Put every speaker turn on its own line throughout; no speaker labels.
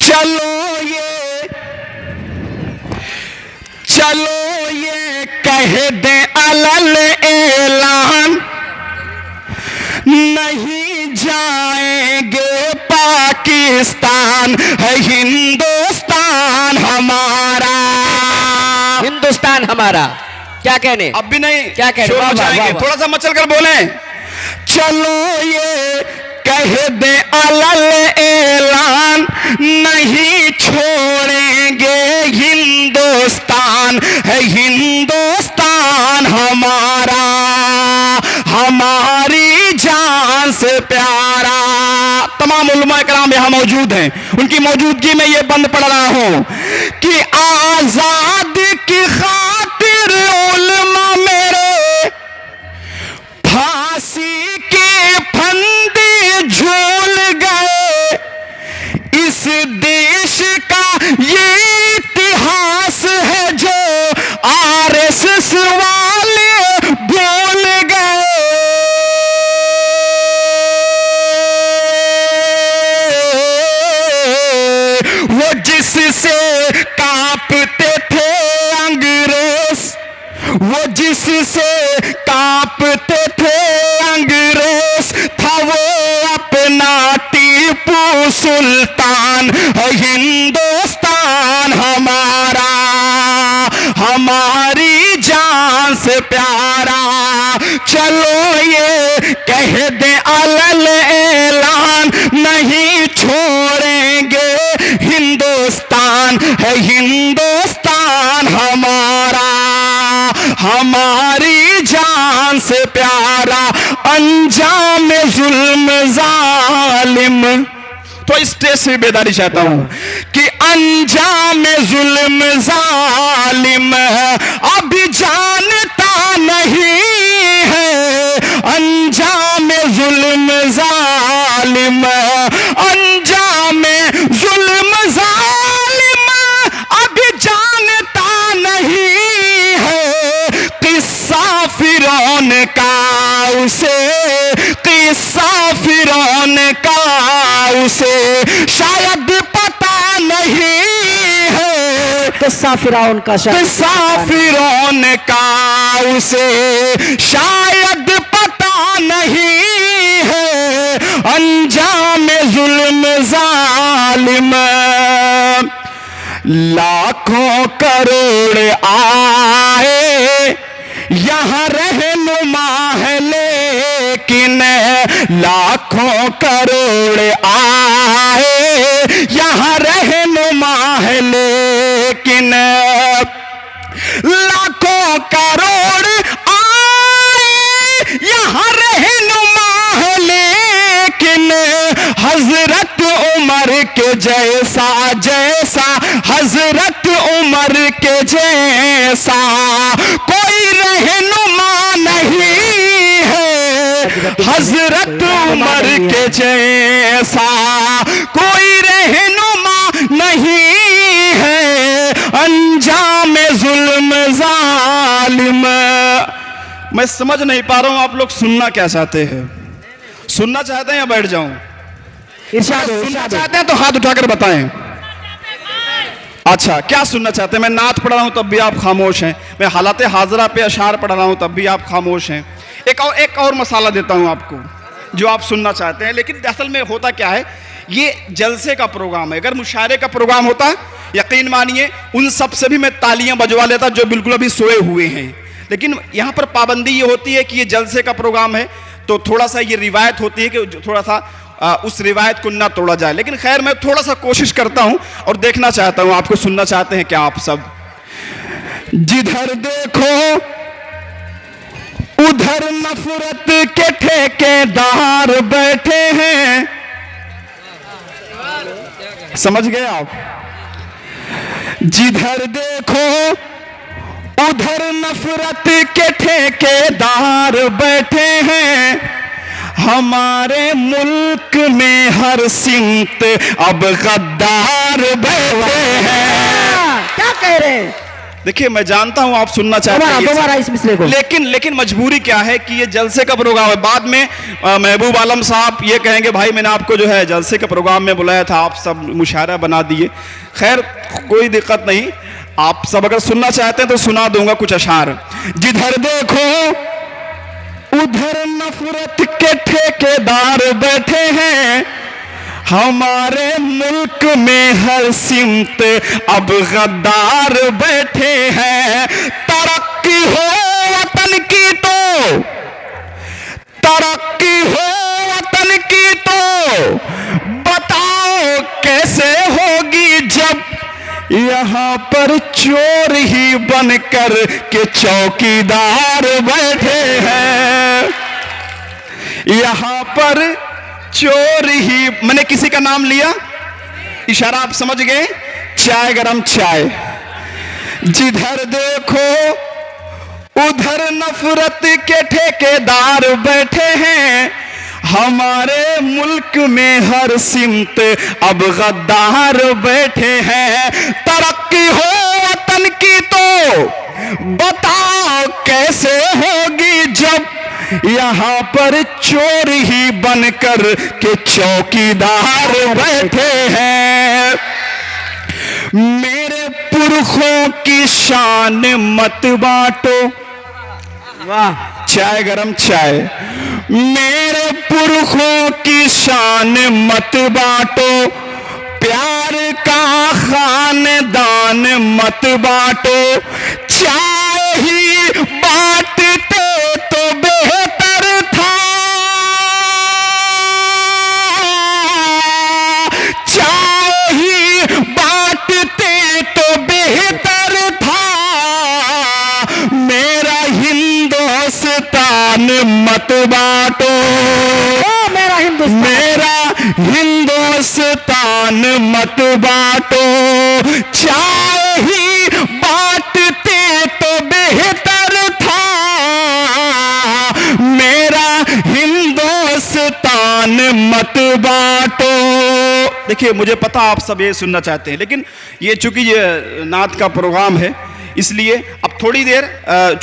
चलो ये कह दे अलल ऐलान, नहीं जाएंगे पाकिस्तान, है हिंदुस्तान हमारा।
हिंदुस्तान हमारा। क्या कहने?
अब भी नहीं,
क्या कहने?
शोर मचाएंगे, थोड़ा सा मचल कर बोले। चलो ये कह दे अलल ऐलान, नहीं छोड़ेंगे हिंदुस्तान, है हिंदुस्तान हमारा, हमारी जान से प्यारा। तमाम उलमा कराम यहां मौजूद हैं, उनकी मौजूदगी में ये बंद पढ़ रहा हूं कि आजाद की खातिर उलमा मेरे फांसी के फंदे झूल गए। इस देश का ये इतिहास है जो आरएसएस वाले भूल गए। वो जिससे कांपते थे अंग्रेज, वो जिससे कांपते थे अंग्रेज, था वो अपना टीपू सुल्तान, हिंदुस्तान हमारा, हमारी जान से प्यारा। चलो ये कह दे अलल ऐलान, नहीं छोड़ेंगे हिंदुस्तान, है हिंदुस्तान हमारा, हमारी जान से प्यारा। अंजाम जुल्म जालिम, तो इस स्टेज से बेदारी चाहता हूं कि अंजाम जुल्म जालिम अभी जानता नहीं है। अंजाम जुल्म जालिम, अंजाम जुल्म जालिम अभी जानता नहीं है। किस्सा फिरौन का उसे, किस्सा फिरौन का उसे शायद पता नहीं है।
किस्सा फिरौन का,
किस्सा फिरौन का उसे शायद पता नहीं है। अंजाम जुल्म जालिम, लाखों करोड़ आए यहां रहनुमा है, लेकिन लाखों करोड़ आए यहां रहनुमा है, लेकिन लाखों करोड़ आए यहां रहनुमा है, लेकिन हजरत उमर के जैसा, जैसा हजरत उमर के जैसा कोई रहनुमा नहीं है। हजरत उमर के जैसा कोई रहनुमा नहीं है। अंजाम जुल्म जालिम। मैं समझ नहीं पा रहा हूं आप लोग सुनना क्या चाहते हैं? सुनना चाहते हैं या बैठ जाऊं? सुनना चाहते हैं तो हाथ उठाकर बताएं। अच्छा, क्या सुनना चाहते हैं? मैं नात पढ़ रहा हूं तब भी आप खामोश हैं, मैं हालात हाजरा पे अशार पढ़ रहा हूं तब भी आप खामोश हैं। एक और मसाला देता हूं आपको जो आप सुनना चाहते हैं। लेकिन असल में होता क्या है, ये जलसे का प्रोग्राम है। अगर मुशायरे का प्रोग्राम होता, यकीन मानिए उन सब से भी मैं तालियां बजवा लेता जो बिल्कुल अभी सोए हुए हैं। लेकिन यहां पर पाबंदी ये होती है कि ये जलसे का प्रोग्राम है, तो थोड़ा सा ये रिवायत होती है कि थोड़ा सा उस रिवायत को ना तोड़ा जाए। लेकिन खैर मैं थोड़ा सा कोशिश करता हूं और देखना चाहता हूं आपको सुनना चाहते हैं क्या आप सब? जिधर देखो उधर नफरत के ठेकेदार बैठे हैं। समझ गए आप? जिधर देखो उधर नफरत के ठेकेदार बैठे हैं। हमारे मुल्क में हर सिमत अब गद्दार बैठे हैं।
क्या कह रहे हैं?
देखिए मैं जानता हूं आप सुनना चाहते हैं
दोबारा इस मिसरे को।
लेकिन मजबूरी क्या है कि ये जलसे का प्रोग्राम है। बाद में महबूब आलम साहब ये कहेंगे भाई मैंने आपको जो है जलसे के प्रोग्राम में बुलाया था, आप सब मुशायरा बना दिए। खैर कोई दिक्कत नहीं, आप सब अगर सुनना चाहते हैं तो सुना दूंगा कुछ अशार। जिधर देखो उधर नफरत के ठेकेदार बैठे हैं, हमारे मुल्क में हर सिमत अब गद्दार बैठे हैं। तरक्की हो वतन की तो, तरक्की हो वतन की तो बताओ कैसे होगी जब यहाँ पर चोर ही बनकर के चौकीदार बैठे हैं। यहाँ पर चोर ही, मैंने किसी का नाम लिया, इशारा आप समझ गए, चाय गरम चाय। जिधर देखो उधर नफरत के ठेकेदार बैठे हैं, हमारे मुल्क में हर सिमत अब गद्दार बैठे हैं। तरक्की हो वतन की तो बताओ कैसे होगी जब यहाँ पर चोर ही बनकर के चौकीदार बैठे हैं। मेरे पुरखों की शान मत बांटो, वाह चाय गरम चाय। मेरे पुरखों की शान मत बांटो, प्यार का खानदान मत बांटो। चाय ही बांटते तो बेहतर था, चाय ही बांटते तो बेहतर था। मेरा हिंदुस्तान मत बांटो, मेरा हिंदुस्तान मत बांटो। चाय ही बांटते तो बेहतर था, मेरा हिंदुस्तान मत बांटो। देखिए मुझे पता आप सब ये सुनना चाहते हैं, लेकिन ये चूंकि ये नात का प्रोग्राम है इसलिए अब थोड़ी देर,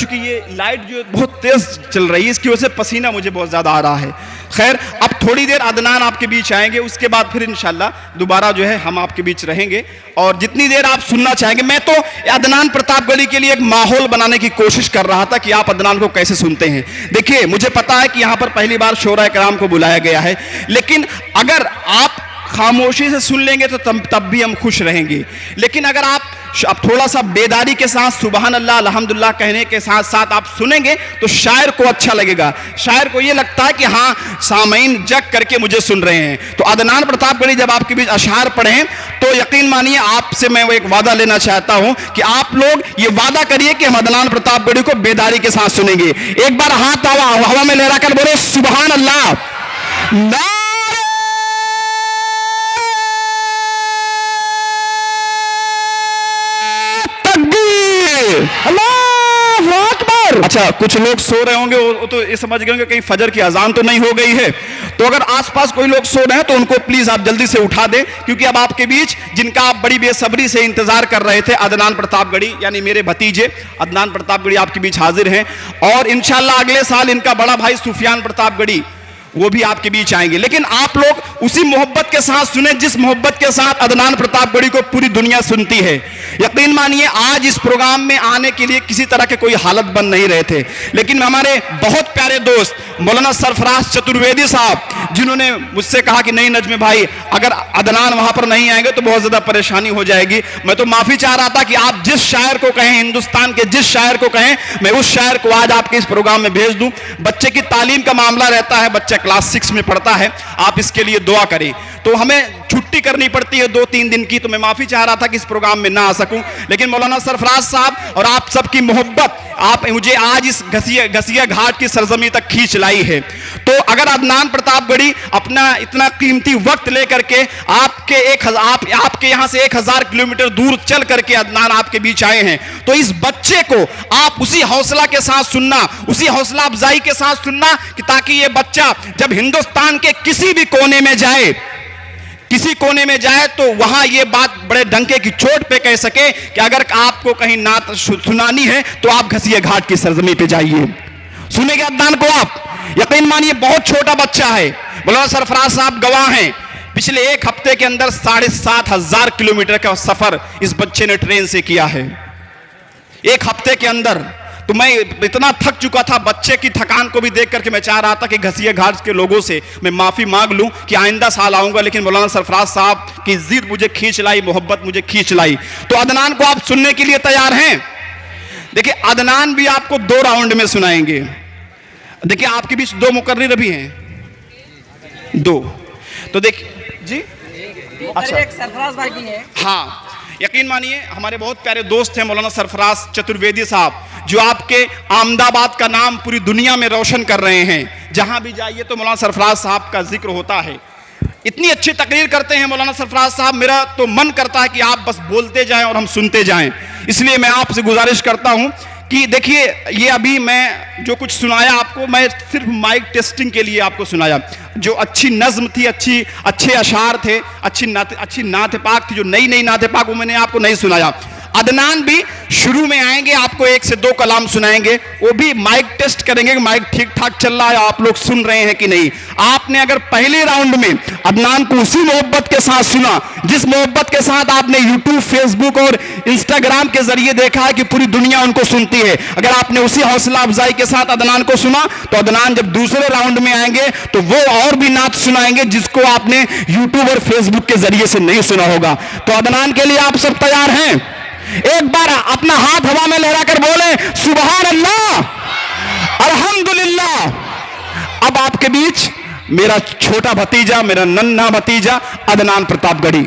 चूंकि ये लाइट जो बहुत तेज चल रही है इसकी वजह से पसीना मुझे बहुत ज़्यादा आ रहा है। खैर अब थोड़ी देर अदनान आपके बीच आएंगे, उसके बाद फिर इंशाल्लाह दोबारा जो है हम आपके बीच रहेंगे। और जितनी देर आप सुनना चाहेंगे, मैं तो अदनान प्रतापगढ़ी के लिए एक माहौल बनाने की कोशिश कर रहा था कि आप अदनान को कैसे सुनते हैं। देखिए मुझे पता है कि यहाँ पर पहली बार शोरा कराम को बुलाया गया है, लेकिन अगर आप खामोशी से सुन लेंगे तो तब भी हम खुश रहेंगे। लेकिन अगर आप थोड़ा सा बेदारी के साथ सुबहान अल्लाह अल्हम्दुलिल्लाह कहने के साथ साथ आप सुनेंगे तो शायर को अच्छा लगेगा। शायर को ये लगता है कि हाँ सामईन जग करके मुझे सुन रहे हैं। तो अदनान प्रतापगढ़ी जब आपके बीच अशार पढ़ें तो यकीन मानिए आपसे मैं वो एक वादा लेना चाहता हूं कि आप लोग ये वादा करिए कि हम अदनान प्रतापगढ़ी को बेदारी के साथ सुनेंगे। एक बार हाथ हवा में लहरा कर बोलो सुबहान अल्लाह। अल्लाहु अकबर। अच्छा कुछ लोग सो रहे होंगे, वो तो ये समझ गए होंगे कहीं फजर की अजान तो नहीं हो गई है। तो अगर आसपास कोई लोग सो रहे हैं तो उनको प्लीज आप जल्दी से उठा दें, क्योंकि अब आपके बीच जिनका आप बड़ी बेसब्री से इंतजार कर रहे थे, अदनान प्रतापगढ़ी यानी मेरे भतीजे अदनान प्रतापगढ़ी आपके बीच हाजिर हैं। और इंशाल्लाह अगले साल इनका बड़ा भाई सुफियान प्रतापगढ़ी वो भी आपके बीच आएंगे। लेकिन आप लोग उसी मोहब्बत के साथ सुने जिस मोहब्बत के साथ अदनान प्रतापगढ़ी को पूरी दुनिया सुनती है। यकीन मानिए आज इस प्रोग्राम में आने के लिए किसी तरह के कोई हालत बन नहीं रहे थे, लेकिन हमारे बहुत प्यारे दोस्त मौलाना सरफराज चतुर्वेदी साहब जिन्होंने मुझसे कहा कि नहीं नजमे भाई अगर अदनान वहां पर नहीं आएंगे तो बहुत ज्यादा परेशानी हो जाएगी। मैं तो माफी चाह रहा था कि आप जिस शायर को कहें, हिंदुस्तान के जिस शायर को कहें, मैं उस शायर को आज आपके इस प्रोग्राम में भेज दूं। बच्चे की तालीम का मामला रहता है, बच्चा क्लास 6 में पढ़ता है, आप इसके लिए दुआ करें। तो हमें छुट्टी करनी पड़ती है 2-3 दिन की, तो मैं माफी चाह रहा था कि इस प्रोग्राम में ना आ सकूं। लेकिन मौलाना सरफराज साहब और आप सबकी मोहब्बत आप मुझे आज इस घसिया घाट की सरजमी तक खींच लाई है। तो अगर अदनान प्रतापगढ़ी अपना इतना कीमती वक्त लेकर के आपके यहां से 1000 किलोमीटर दूर चल करके अदनान आपके बीच आए हैं, तो इस बच्चे को आप उसी हौसला के साथ सुनना, उसी हौसला अफजाई के साथ सुनना कि ताकि ये बच्चा जब हिंदुस्तान के किसी भी कोने में जाए, किसी कोने में जाए तो वहां ये बात बड़े डंके की चोट पे कह सके कि अगर आपको कहीं नात सुनानी है तो आप घसीए घाट की सरजमी पे जाइए, सुनेंगे अदनान को आप। यकीन मानिए बहुत छोटा बच्चा है, मौलाना सरफराज साहब गवाह हैं। पिछले एक हफ्ते के अंदर 7,500 किलोमीटर का सफर इस बच्चे ने ट्रेन से किया है, एक हफ्ते के अंदर। तो मैं इतना थक चुका था, बच्चे की थकान को भी देख करके मैं चाह रहा था कि घसीए घाट के लोगों से मैं माफी मांग लूं कि आइंदा साल आऊंगा, लेकिन मौलाना सरफराज साहब की जिद मुझे खींच लाई, मोहब्बत मुझे खींच लाई। तो अदनान को आप सुनने के लिए तैयार हैं? देखिए अदनान भी आपको 2 राउंड में सुनाएंगे। देखिए आपके बीच 2 मुकर्रिर भी हैं, 2। तो देखिए जी, अच्छा
एक सरफराज भाई भी है।
हाँ, यकीन मानिए हमारे बहुत प्यारे दोस्त हैं मौलाना सरफराज चतुर्वेदी साहब, जो आपके अहमदाबाद का नाम पूरी दुनिया में रोशन कर रहे हैं। जहां भी जाइए तो मौलाना सरफराज साहब का जिक्र होता है। इतनी अच्छी तकरीर करते हैं मौलाना सरफराज साहब, मेरा तो मन करता है कि आप बस बोलते जाएं और हम सुनते जाएं। इसलिए मैं आपसे गुजारिश करता हूं कि देखिए ये अभी मैं जो कुछ सुनाया आपको, मैं सिर्फ माइक टेस्टिंग के लिए आपको सुनाया। जो अच्छी नज्म थी, अच्छे अशार थे, अच्छी नात पाक थी, जो नई नात पाक, वो मैंने आपको नहीं सुनाया। अदनान भी शुरू में आएंगे, आपको 1 से 2 कलाम सुनाएंगे, वो भी माइक टेस्ट करेंगे कि माइक ठीक ठाक चल रहा है, आप लोग सुन रहे हैं कि नहीं। आपने अगर पहले राउंड में अदनान को उसी मोहब्बत के साथ सुना जिस मोहब्बत के साथ आपने यूट्यूब, फेसबुक और इंस्टाग्राम के जरिए देखा है कि पूरी दुनिया उनको सुनती है, अगर आपने उसी हौसला अफजाई के साथ अदनान को सुना, तो अदनान जब दूसरे राउंड में आएंगे तो वो और भी नात सुनाएंगे जिसको आपने यूट्यूब और फेसबुक के जरिए से नहीं सुना होगा। तो अदनान के लिए आप सब तैयार हैं? एक बार अपना हाथ हवा में लहरा कर बोले सुभान अल्लाह, अल्हम्दुलिल्लाह। अब आपके बीच मेरा छोटा भतीजा, मेरा नन्हा भतीजा अदनान प्रतापगढ़ी।